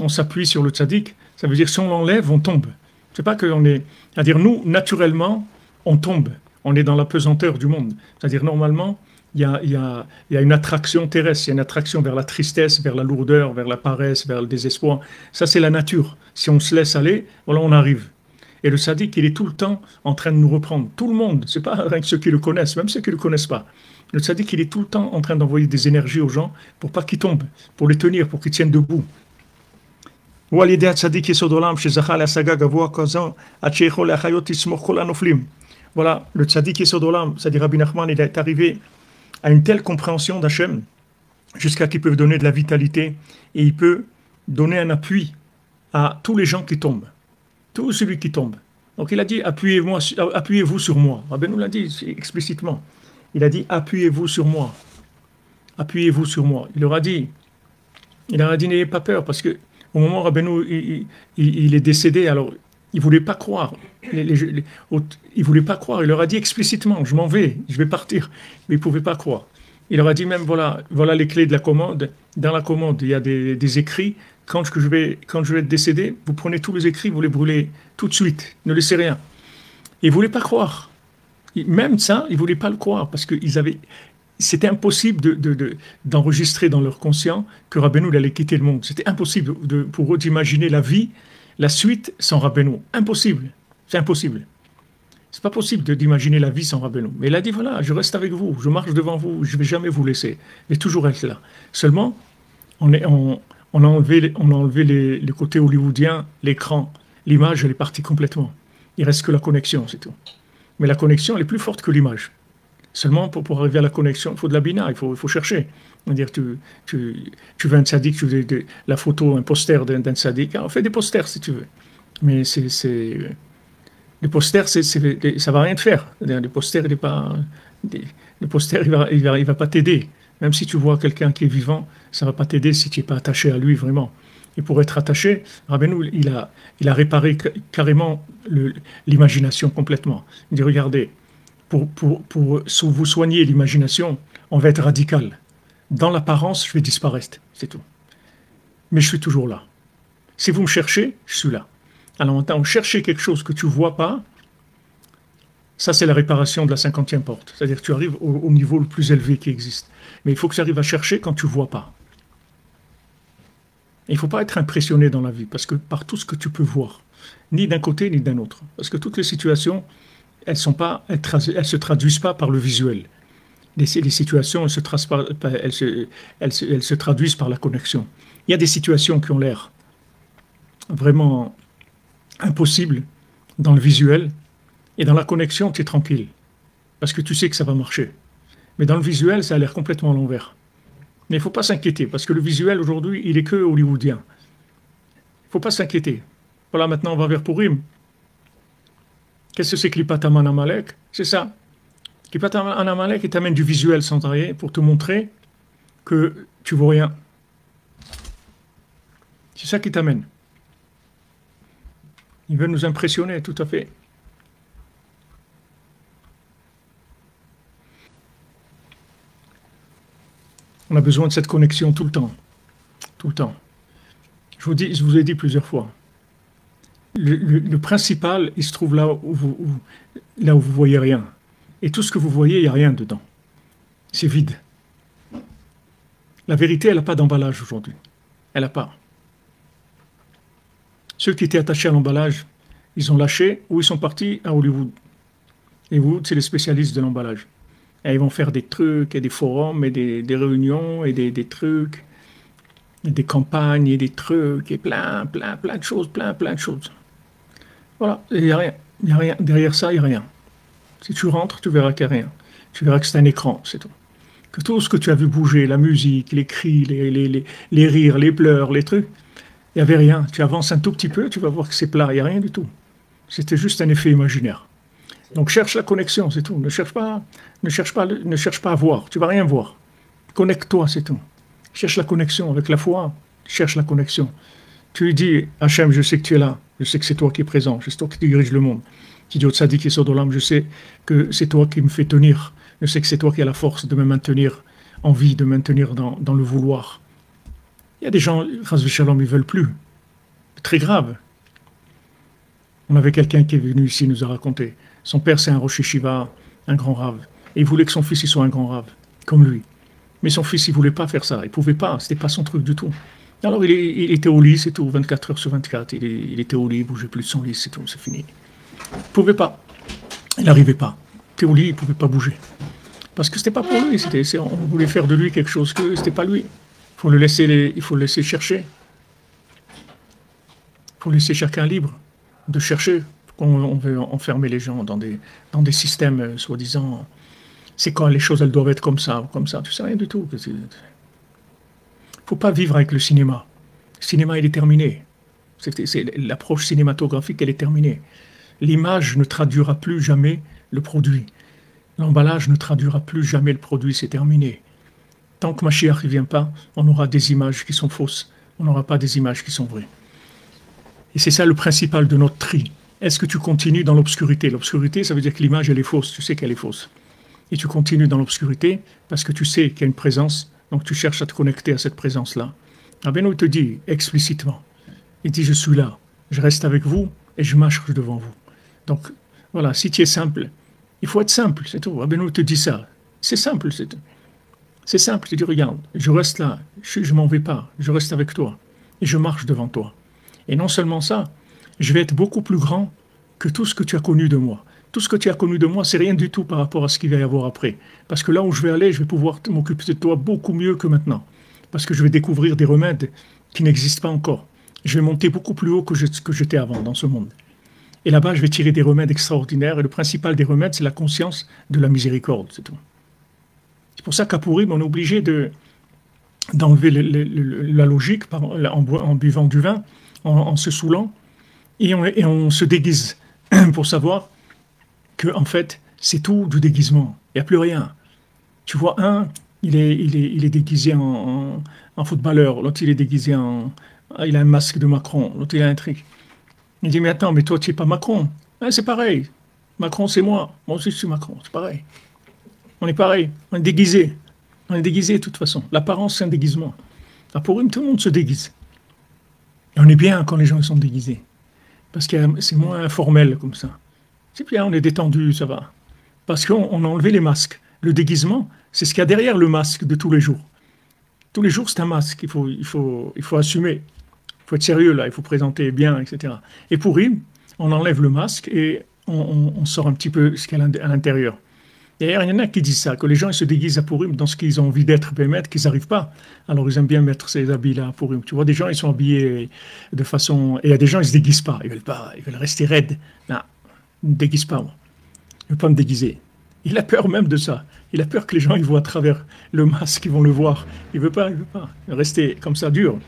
on s'appuie sur le tzaddik, ça veut dire si on l'enlève, on tombe. C'est pas qu'on est... C'est-à-dire nous, naturellement, on tombe. On est dans la pesanteur du monde. C'est-à-dire normalement, il y a une attraction terrestre, il y a une attraction vers la tristesse, vers la lourdeur, vers la paresse, vers le désespoir. Ça, c'est la nature. Si on se laisse aller, voilà, on arrive. Et le tzaddik, il est tout le temps en train de nous reprendre. Tout le monde, c'est pas rien que ceux qui le connaissent, même ceux qui ne le connaissent pas. Le tzaddik, il est tout le temps en train d'envoyer des énergies aux gens pour pas qu'ils tombent, pour les tenir, pour qu'ils tiennent debout. Voilà, le tzaddik Yesod Olam, c'est-à-dire Rabbi Nachman, il est arrivé à une telle compréhension d'Hachem jusqu'à qu'il peut donner de la vitalité et il peut donner un appui à tous les gens qui tombent, tout celui qui tombe. Donc il a dit appuyez-vous sur moi. Rabbi nous l'a dit explicitement. Il a dit appuyez-vous sur moi, appuyez-vous sur moi. Il leur a dit n'ayez pas peur parce que au moment où Rabbeinu il est décédé, alors il voulait pas croire. Il voulait pas croire. Il leur a dit explicitement je m'en vais, je vais partir, mais il pouvait pas croire. Il leur a dit même voilà les clés de la commode. Dans la commode il y a des écrits. Quand je vais être décédé, vous prenez tous les écrits, vous les brûlez tout de suite, ne laissez rien. Et ils voulaient pas croire. Même ça, ils voulaient pas le croire parce c'était impossible d'enregistrer dans leur conscient que Rabbeinu allait quitter le monde. C'était impossible pour eux d'imaginer la vie, la suite sans Rabbeinu. Impossible. C'est impossible. C'est pas possible d'imaginer la vie sans Rabbeinu. Mais il a dit voilà, je reste avec vous, je marche devant vous, je vais jamais vous laisser. Je vais toujours être là. Seulement, on a enlevé les côtés hollywoodiens, l'écran, l'image, elle est partie complètement. Il reste que la connexion, c'est tout. Mais la connexion, elle est plus forte que l'image. Seulement, pour arriver à la connexion, il faut de la bina, il faut chercher. C'est-à-dire, tu veux un tzaddik, tu veux la photo, un poster d'un tzaddik, on fait des posters si tu veux. Mais les posters, ça va rien te faire. Les posters, il va pas t'aider. Même si tu vois quelqu'un qui est vivant, ça va pas t'aider si tu n'es pas attaché à lui vraiment. Et pour être attaché, Rabbeinu, il a réparé carrément l'imagination complètement. Il dit, regardez, pour vous soigner l'imagination, on va être radical. Dans l'apparence, je vais disparaître, c'est tout. Mais je suis toujours là. Si vous me cherchez, je suis là. Alors maintenant, chercher quelque chose que tu ne vois pas, ça c'est la réparation de la 50e porte. C'est-à-dire que tu arrives au niveau le plus élevé qui existe. Mais il faut que tu arrives à chercher quand tu ne vois pas. Il ne faut pas être impressionné dans la vie, parce que par tout ce que tu peux voir, ni d'un côté ni d'un autre. Parce que toutes les situations, elles se traduisent pas par le visuel. Les situations, elles se traduisent par la connexion. Il y a des situations qui ont l'air vraiment impossibles dans le visuel, et dans la connexion, tu es tranquille, parce que tu sais que ça va marcher. Mais dans le visuel, ça a l'air complètement à l'envers. Mais il ne faut pas s'inquiéter, parce que le visuel, aujourd'hui, il est que hollywoodien. Il ne faut pas s'inquiéter. Voilà, maintenant, on va vers Purim. Qu'est-ce que c'est que l'Ipataman Amalek? C'est ça. L'Ipataman Amalek, il t'amène du visuel sans arrêt pour te montrer que tu ne vaux rien. C'est ça qui t'amène. Il veut nous impressionner, tout à fait. On a besoin de cette connexion tout le temps. Tout le temps. Je vous ai dit plusieurs fois. Le principal, il se trouve là où vous voyez rien. Et tout ce que vous voyez, il n'y a rien dedans. C'est vide. La vérité, elle n'a pas d'emballage aujourd'hui. Elle n'a pas. Ceux qui étaient attachés à l'emballage, ils ont lâché ou ils sont partis à Hollywood. Et Hollywood, c'est les spécialistes de l'emballage. Et ils vont faire des trucs, et des forums, et des réunions, et des trucs, et des campagnes, et des trucs, et plein de choses, plein de choses. Voilà, il n'y a rien. Il n'y a rien. Derrière ça, il n'y a rien. Si tu rentres, tu verras qu'il n'y a rien. Tu verras que c'est un écran, c'est tout. Que tout ce que tu as vu bouger, la musique, les cris, les rires, les pleurs, les trucs, il n'y avait rien. Tu avances un tout petit peu, tu vas voir que c'est plat, il n'y a rien du tout. C'était juste un effet imaginaire. Donc cherche la connexion, c'est tout. Ne cherche pas à voir. Tu vas rien voir. Connecte-toi, c'est tout. Cherche la connexion avec la foi. Cherche la connexion. Tu lui dis, Hachem, je sais que tu es là. Je sais que c'est toi qui es présent. C'est toi qui diriges le monde. Tu dis au tzaddik Yesod Olam, je sais que c'est toi qui me fais tenir. Je sais que c'est toi qui as la force de me maintenir en vie, de me maintenir dans le vouloir. Il y a des gens, Chas v'Shalom, ils ne veulent plus. très grave. On avait quelqu'un qui est venu ici, nous a raconté. Son père, c'est un Rosh Yeshiva, un grand rave. Et il voulait que son fils il soit un grand rave, comme lui. Mais son fils, il voulait pas faire ça. Il pouvait pas. C'était pas son truc du tout. Alors, il était au lit, c'est tout, 24 heures sur 24. Il était au lit, il bougeait plus de son lit, c'est tout, c'est fini. Il pouvait pas. Il n'arrivait pas. Il était au lit, il pouvait pas bouger. Parce que c'était pas pour lui. On voulait faire de lui quelque chose que c'était pas lui. Il faut le laisser chercher. Il faut laisser chacun libre de chercher. On veut enfermer les gens dans des systèmes soi-disant. C'est quand les choses elles doivent être comme ça ou comme ça. Tu sais rien du tout. Il ne faut pas vivre avec le cinéma. Le cinéma il est terminé. L'approche cinématographique elle est terminée. L'image ne traduira plus jamais le produit. L'emballage ne traduira plus jamais le produit. C'est terminé. Tant que Mashiach ne vient pas, on aura des images qui sont fausses. On n'aura pas des images qui sont vraies. Et c'est ça le principal de notre tri. Est-ce que tu continues dans l'obscurité? L'obscurité, ça veut dire que l'image, elle est fausse. Tu sais qu'elle est fausse. Et tu continues dans l'obscurité parce que tu sais qu'il y a une présence. Donc tu cherches à te connecter à cette présence-là. Rabbeinu te dit explicitement. Il dit, je suis là. Je reste avec vous et je marche devant vous. Donc voilà, si tu es simple, il faut être simple, c'est tout. Rabbeinu te dit ça. C'est simple, c'est tout. C'est simple, tu dis, regarde, je reste là. Je m'en vais pas. Je reste avec toi. Et je marche devant toi. Et non seulement ça, je vais être beaucoup plus grand que tout ce que tu as connu de moi. Tout ce que tu as connu de moi, c'est rien du tout par rapport à ce qu'il va y avoir après. Parce que là où je vais aller, je vais pouvoir m'occuper de toi beaucoup mieux que maintenant. Parce que je vais découvrir des remèdes qui n'existent pas encore. Je vais monter beaucoup plus haut que j'étais avant dans ce monde. Et là-bas, je vais tirer des remèdes extraordinaires. Et le principal des remèdes, c'est la conscience de la miséricorde, c'est tout. C'est pour ça qu'à Purim, on est obligé d'enlever la logique en buvant du vin, en se saoulant, et on se déguise pour savoir que en fait, c'est tout du déguisement. Il n'y a plus rien. Tu vois, il est déguisé en footballeur, l'autre il est déguisé il a un masque de Macron, l'autre il a un truc. Il dit, mais attends, mais toi tu n'es pas Macron. Ah, c'est pareil. Macron c'est moi. Moi aussi je suis Macron, c'est pareil. On est pareil, on est déguisé. On est déguisé de toute façon. L'apparence c'est un déguisement. À Purim, tout le monde se déguise. Et on est bien quand les gens sont déguisés. Parce que c'est moins formel comme ça. C'est bien, on est détendu, ça va. Parce qu'on a enlevé les masques. Le déguisement, c'est ce qu'il y a derrière le masque de tous les jours. Tous les jours, c'est un masque. Il faut assumer. Il faut être sérieux là, il faut présenter bien, etc. Et pour Purim, on enlève le masque et on sort un petit peu ce qu'il y a à l'intérieur. D'ailleurs, il y en a qui disent ça, que les gens ils se déguisent à Purim dans ce qu'ils ont envie d'être, qu'ils n'arrivent pas. Alors ils aiment bien mettre ces habits-là à Purim. Tu vois, des gens ils sont habillés de façon... Et il y a des gens ils ne se déguisent pas, ils veulent rester raides. Non, ne me déguise pas, moi. Je ne veux pas me déguiser. Il a peur même de ça. Il a peur que les gens ils voient à travers le masque, ils vont le voir. Il ne veut pas rester comme ça dur.